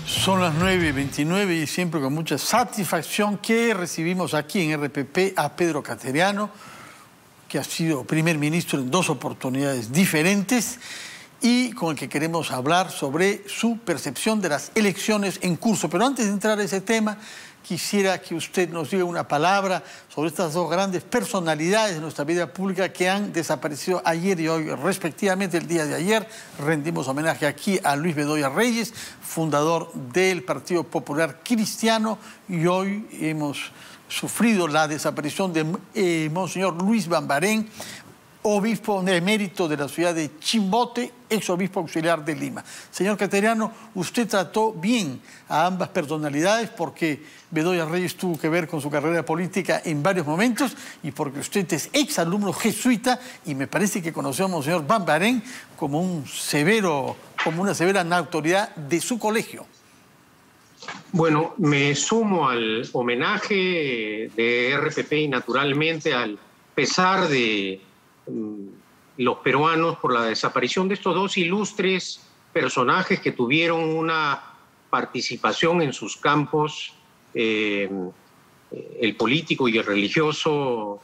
Son las 9:29 y siempre con mucha satisfacción que recibimos aquí en RPP a Pedro Cateriano, que ha sido primer ministro en 2 oportunidades diferentes y con el que queremos hablar sobre su percepción de las elecciones en curso. Pero antes de entrar a ese tema, quisiera que usted nos diga una palabra sobre estas 2 grandes personalidades de nuestra vida pública que han desaparecido ayer y hoy, respectivamente. El día de ayer rendimos homenaje aquí a Luis Bedoya Reyes, fundador del Partido Popular Cristiano, y hoy hemos sufrido la desaparición de Monseñor Luis Bambarén, obispo emérito de la ciudad de Chimbote, exobispo auxiliar de Lima. Señor Cateriano, usted trató bien a ambas personalidades porque Bedoya Reyes tuvo que ver con su carrera política en varios momentos y porque usted es exalumno jesuita y me parece que conoció a Monseñor Bambarén como una severa autoridad de su colegio. Bueno, me sumo al homenaje de RPP y naturalmente al pesar de los peruanos por la desaparición de estos 2 ilustres personajes que tuvieron una participación en sus campos, el político y el religioso,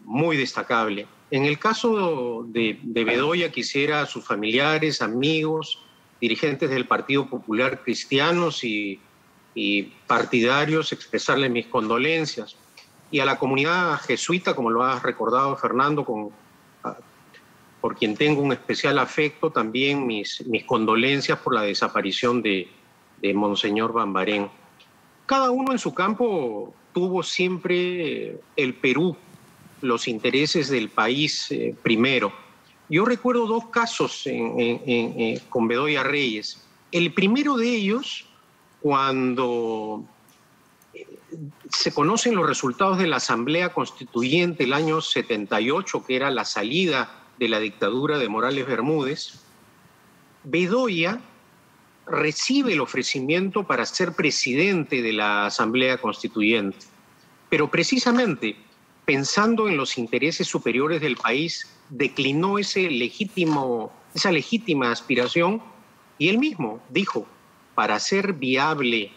muy destacable. En el caso de Bedoya, quisiera a sus familiares, amigos, dirigentes del Partido Popular Cristianos y partidarios expresarles mis condolencias. Y a la comunidad jesuita, como lo ha recordado Fernando, por quien tengo un especial afecto, también mis condolencias por la desaparición de Monseñor Bambarén. Cada uno en su campo tuvo siempre el Perú, los intereses del país primero. Yo recuerdo 2 casos con Bedoya Reyes. El primero de ellos, cuando se conocen los resultados de la Asamblea Constituyente el año 78, que era la salida de la dictadura de Morales Bermúdez, Bedoya recibe el ofrecimiento para ser presidente de la Asamblea Constituyente. Pero precisamente pensando en los intereses superiores del país, declinó esa legítima aspiración y él mismo dijo, para hacer viable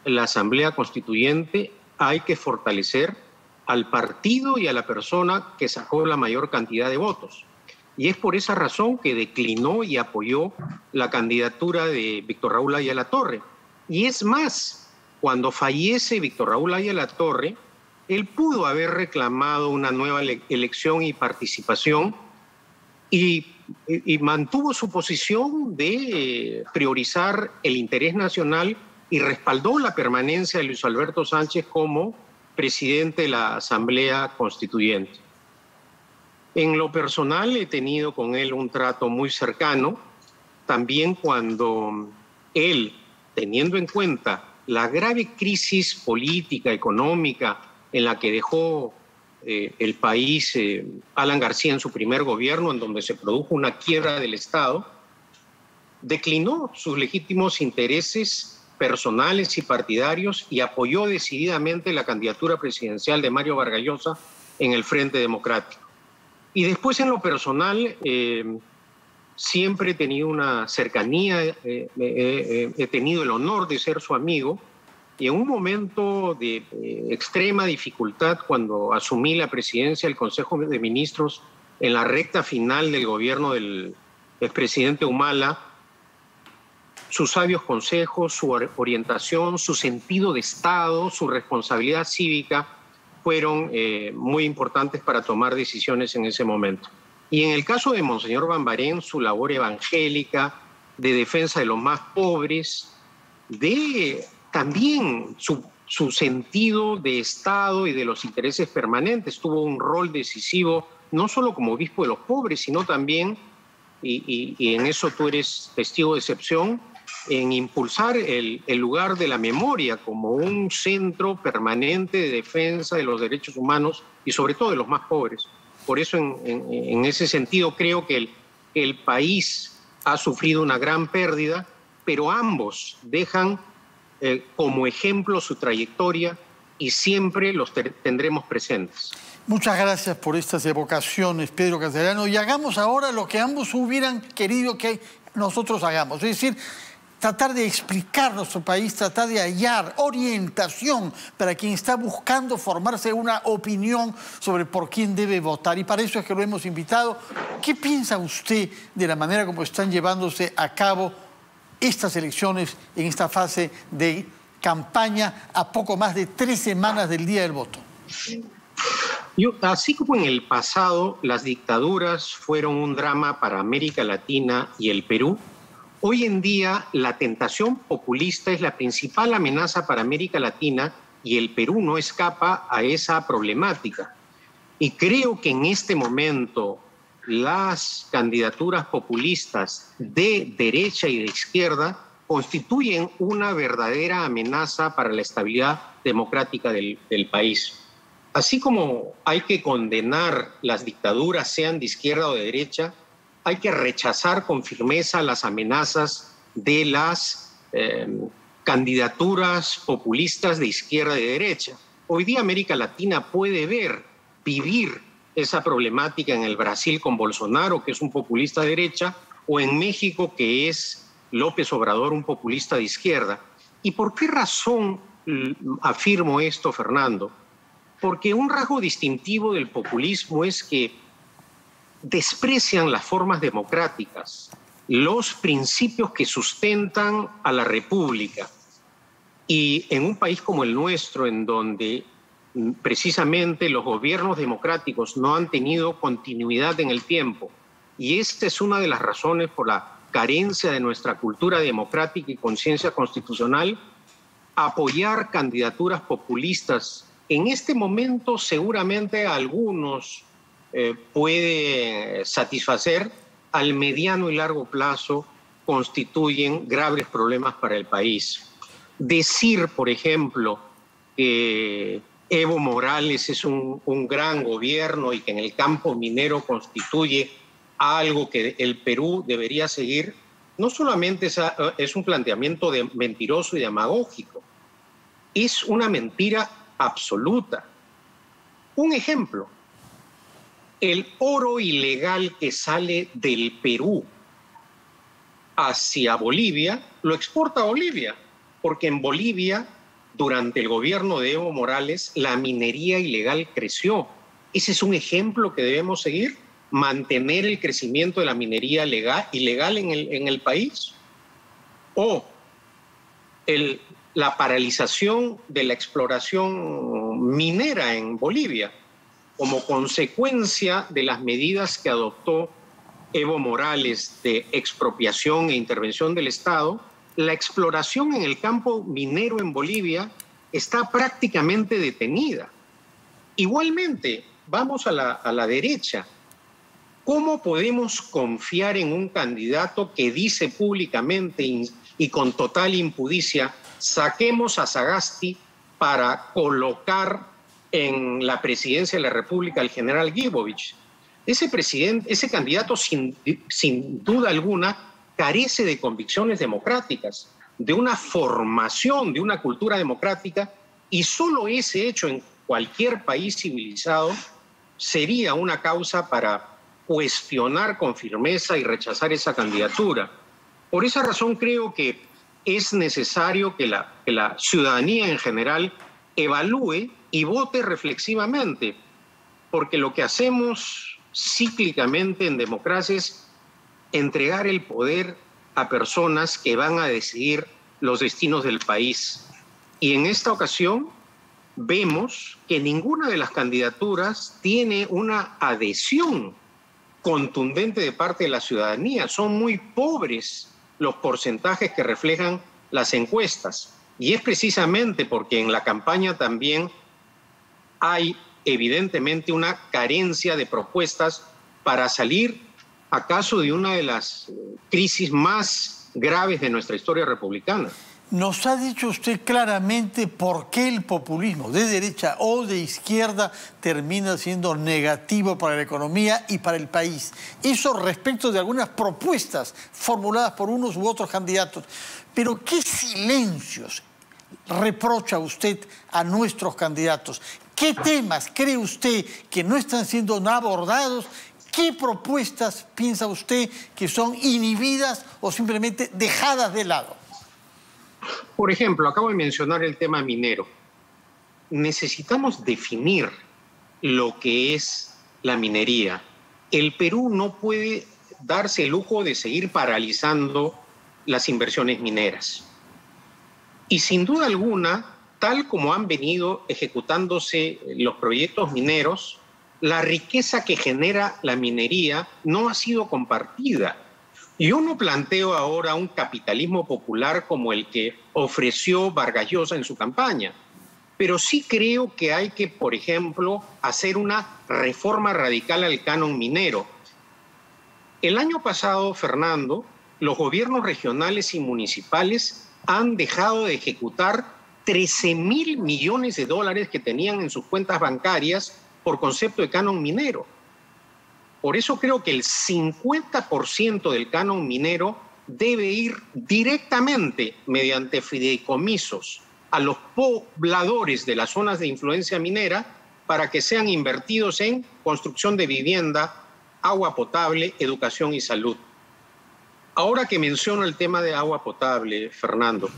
la Asamblea Constituyente hay que fortalecer al partido y a la persona que sacó la mayor cantidad de votos. Y es por esa razón que declinó y apoyó la candidatura de Víctor Raúl Ayala Torre. Y es más, cuando fallece Víctor Raúl Ayala Torre, él pudo haber reclamado una nueva elección y participación y mantuvo su posición de priorizar el interés nacional y respaldó la permanencia de Luis Alberto Sánchez como presidente de la Asamblea Constituyente. En lo personal he tenido con él un trato muy cercano, también cuando él, teniendo en cuenta la grave crisis política, económica en la que dejó el país Alan García en su primer gobierno, en donde se produjo una quiebra del Estado, declinó sus legítimos intereses personales y partidarios y apoyó decididamente la candidatura presidencial de Mario Vargas Llosa en el Frente Democrático. Y después, en lo personal, siempre he tenido una cercanía, he tenido el honor de ser su amigo, y en un momento de extrema dificultad, cuando asumí la presidencia del Consejo de Ministros en la recta final del gobierno del expresidente Humala, sus sabios consejos, su orientación, su sentido de Estado, su responsabilidad cívica, fueron muy importantes para tomar decisiones en ese momento. Y en el caso de Monseñor Bambarén, su labor evangélica, de defensa de los más pobres, también su sentido de Estado y de los intereses permanentes, tuvo un rol decisivo, no solo como obispo de los pobres, sino también, y en eso tú eres testigo de excepción, en impulsar el lugar de la memoria como un centro permanente de defensa de los derechos humanos y sobre todo de los más pobres. Por eso en ese sentido creo que el país ha sufrido una gran pérdida, pero ambos dejan como ejemplo su trayectoria y siempre los tendremos presentes. Muchas gracias por estas evocaciones, Pedro Cateriano, y hagamos ahora lo que ambos hubieran querido que nosotros hagamos, es decir, tratar de explicar nuestro país, tratar de hallar orientación para quien está buscando formarse una opinión sobre por quién debe votar. Y para eso es que lo hemos invitado. ¿Qué piensa usted de la manera como están llevándose a cabo estas elecciones en esta fase de campaña a poco más de 3 semanas del día del voto? Así como en el pasado las dictaduras fueron un drama para América Latina y el Perú, hoy en día la tentación populista es la principal amenaza para América Latina y el Perú no escapa a esa problemática. Y creo que en este momento las candidaturas populistas de derecha y de izquierda constituyen una verdadera amenaza para la estabilidad democrática del país. Así como hay que condenar las dictaduras, sean de izquierda o de derecha, hay que rechazar con firmeza las amenazas de las candidaturas populistas de izquierda y de derecha. Hoy día América Latina puede vivir esa problemática en el Brasil con Bolsonaro, que es un populista de derecha, o en México, que es López Obrador, un populista de izquierda. ¿Y por qué razón afirmo esto, Fernando? Porque un rasgo distintivo del populismo es que desprecian las formas democráticas, los principios que sustentan a la república. Y en un país como el nuestro, en donde precisamente los gobiernos democráticos no han tenido continuidad en el tiempo, y esta es una de las razones por la carencia de nuestra cultura democrática y conciencia constitucional, apoyar candidaturas populistas en este momento seguramente a algunos puede satisfacer, al mediano y largo plazo constituyen graves problemas para el país. Decir, por ejemplo, que Evo Morales es un gran gobierno y que en el campo minero constituye algo que el Perú debería seguir, no solamente es un planteamiento mentiroso y demagógico, es una mentira absoluta. Un ejemplo, el oro ilegal que sale del Perú hacia Bolivia, lo exporta a Bolivia, porque en Bolivia, durante el gobierno de Evo Morales, la minería ilegal creció. Ese es un ejemplo que debemos seguir, mantener el crecimiento de la minería ilegal en el país. O la paralización de la exploración minera en Bolivia como consecuencia de las medidas que adoptó Evo Morales de expropiación e intervención del Estado. La exploración en el campo minero en Bolivia está prácticamente detenida. Igualmente, vamos a la derecha. ¿Cómo podemos confiar en un candidato que dice públicamente y con total impudicia: saquemos a Sagasti para colocar en la presidencia de la República al general Gibovich? Ese candidato sin duda alguna carece de convicciones democráticas, de una formación, de una cultura democrática, y solo ese hecho en cualquier país civilizado sería una causa para cuestionar con firmeza y rechazar esa candidatura. Por esa razón creo que es necesario que la ciudadanía en general evalúe y vote reflexivamente, porque lo que hacemos cíclicamente en democracia es entregar el poder a personas que van a decidir los destinos del país. Y en esta ocasión vemos que ninguna de las candidaturas tiene una adhesión contundente de parte de la ciudadanía. Son muy pobres los porcentajes que reflejan las encuestas. Y es precisamente porque en la campaña también hay evidentemente una carencia de propuestas para salir acaso de una de las crisis más graves de nuestra historia republicana. Nos ha dicho usted claramente por qué el populismo de derecha o de izquierda termina siendo negativo para la economía y para el país. Eso respecto de algunas propuestas formuladas por unos u otros candidatos. Pero ¿qué silencios reprocha usted a nuestros candidatos? ¿Qué temas cree usted que no están siendo abordados? ¿Qué propuestas piensa usted que son inhibidas o simplemente dejadas de lado? Por ejemplo, acabo de mencionar el tema minero. Necesitamos definir lo que es la minería. El Perú no puede darse el lujo de seguir paralizando las inversiones mineras. Y sin duda alguna, tal como han venido ejecutándose los proyectos mineros, la riqueza que genera la minería no ha sido compartida. Yo no planteo ahora un capitalismo popular como el que ofreció Vargas Llosa en su campaña, pero sí creo que hay que, por ejemplo, hacer una reforma radical al canon minero. El año pasado, Fernando, los gobiernos regionales y municipales han dejado de ejecutar 13.000 millones de dólares que tenían en sus cuentas bancarias por concepto de canon minero. Por eso creo que el 50% del canon minero debe ir directamente mediante fideicomisos a los pobladores de las zonas de influencia minera para que sean invertidos en construcción de vivienda, agua potable, educación y salud. Ahora que menciono el tema de agua potable, Fernando,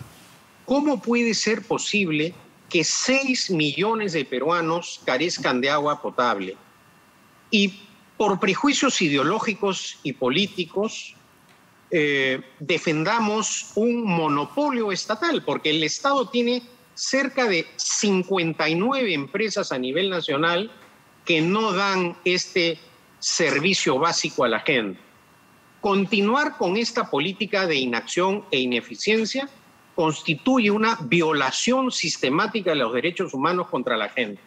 ¿cómo puede ser posible que 6 millones de peruanos carezcan de agua potable? Y por prejuicios ideológicos y políticos defendamos un monopolio estatal, porque el Estado tiene cerca de 59 empresas a nivel nacional que no dan este servicio básico a la gente. Continuar con esta política de inacción e ineficiencia constituye una violación sistemática de los derechos humanos contra la gente.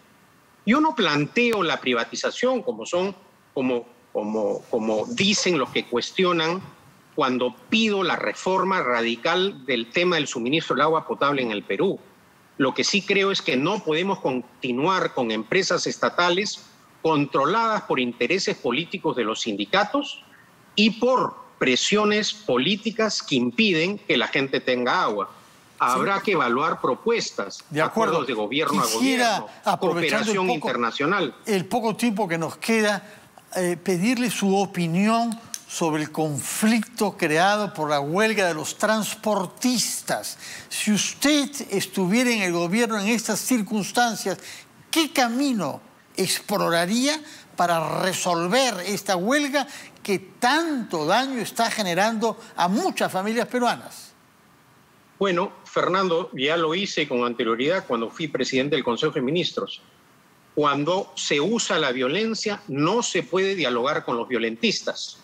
Yo no planteo la privatización como dicen los que cuestionan cuando pido la reforma radical del tema del suministro del agua potable en el Perú. Lo que sí creo es que no podemos continuar con empresas estatales controladas por intereses políticos de los sindicatos y por presiones políticas que impiden que la gente tenga agua. Habrá que evaluar propuestas, de acuerdos de gobierno a gobierno, cooperación internacional. El poco tiempo que nos queda, pedirle su opinión sobre el conflicto creado por la huelga de los transportistas. Si usted estuviera en el gobierno en estas circunstancias, ¿qué camino exploraría para resolver esta huelga que tanto daño está generando a muchas familias peruanas? Bueno, Fernando, ya lo hice con anterioridad cuando fui presidente del Consejo de Ministros. Cuando se usa la violencia, no se puede dialogar con los violentistas.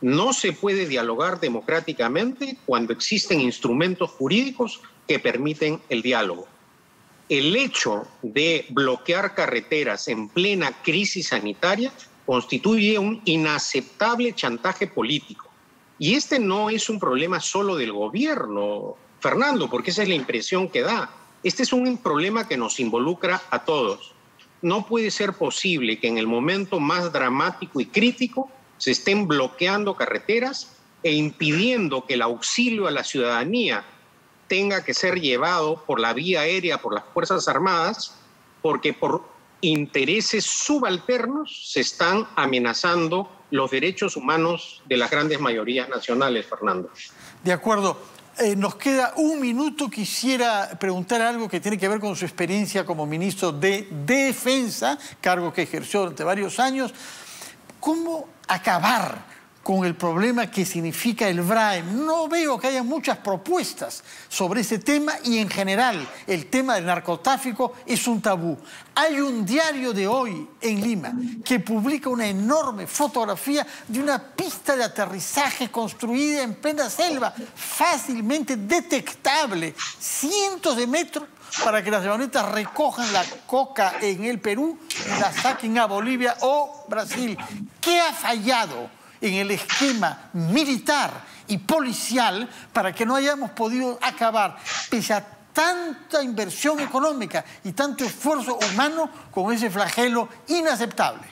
No se puede dialogar democráticamente cuando existen instrumentos jurídicos que permiten el diálogo. El hecho de bloquear carreteras en plena crisis sanitaria constituye un inaceptable chantaje político. Y este no es un problema solo del gobierno, Fernando, porque esa es la impresión que da. Este es un problema que nos involucra a todos. No puede ser posible que en el momento más dramático y crítico se estén bloqueando carreteras e impidiendo que el auxilio a la ciudadanía tenga que ser llevado por la vía aérea, por las Fuerzas Armadas, porque por intereses subalternos se están amenazando los derechos humanos de las grandes mayorías nacionales, Fernando. De acuerdo. Nos queda un minuto. Quisiera preguntar algo que tiene que ver con su experiencia como ministro de Defensa, cargo que ejerció durante varios años. ¿Cómo acabar con el problema que significa el BRAEM? No veo que haya muchas propuestas sobre ese tema y en general el tema del narcotráfico es un tabú. Hay un diario de hoy en Lima que publica una enorme fotografía de una pista de aterrizaje construida en plena selva, fácilmente detectable, cientos de metros, para que las avionetas recojan la coca en el Perú y la saquen a Bolivia o Brasil. ¿Qué ha fallado en el esquema militar y policial para que no hayamos podido acabar, pese a tanta inversión económica y tanto esfuerzo humano, con ese flagelo inaceptable?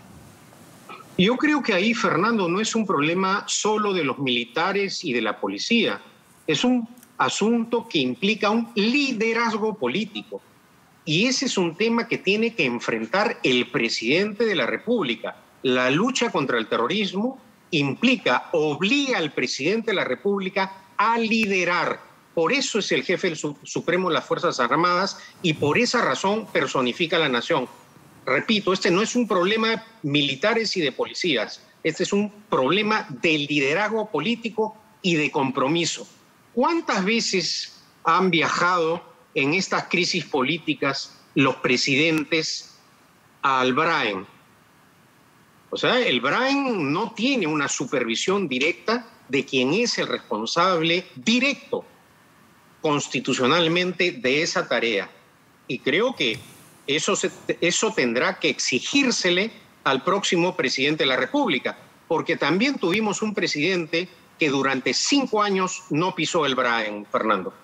Yo creo que ahí, Fernando, no es un problema solo de los militares y de la policía. Es un asunto que implica un liderazgo político. Y ese es un tema que tiene que enfrentar el presidente de la República. La lucha contra el terrorismo obliga al presidente de la República a liderar Por eso es el jefe supremo de las Fuerzas Armadas y por esa razón personifica a la nación. Repito, este no es un problema de militares y de policías. Este es un problema de liderazgo político y de compromiso. ¿Cuántas veces han viajado en estas crisis políticas los presidentes al Brain? O sea, el Brain no tiene una supervisión directa de quien es el responsable directo constitucionalmente de esa tarea. Y creo que eso tendrá que exigírsele al próximo presidente de la República, porque también tuvimos un presidente que durante 5 años no pisó el Brain, Fernando.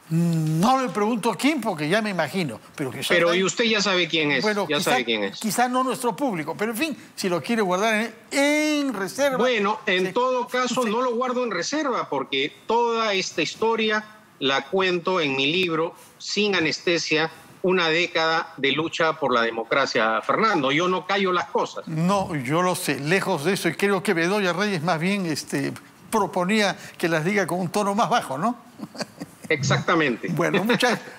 No le pregunto quién, porque ya me imagino. Pero y usted ya sabe quién es. Bueno, sabe quién es. Quizá no nuestro público, pero en fin, si lo quiere guardar en reserva... Bueno, en todo caso no lo guardo en reserva, porque toda esta historia la cuento en mi libro, Sin Anestesia, una década de lucha por la democracia. Fernando, yo no callo las cosas. No, yo lo sé, lejos de eso, y creo que Bedoya Reyes más bien proponía que las diga con un tono más bajo, ¿no? Exactamente. Bueno,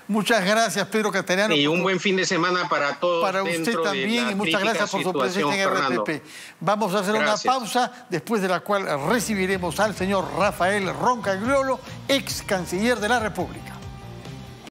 muchas gracias, Pedro Cateriano. Y un buen fin de semana para todos. Para usted también, y muchas gracias por su presencia en RPP. Vamos a hacer una pausa, después de la cual recibiremos al señor Rafael Roncagliolo, ex canciller de la República.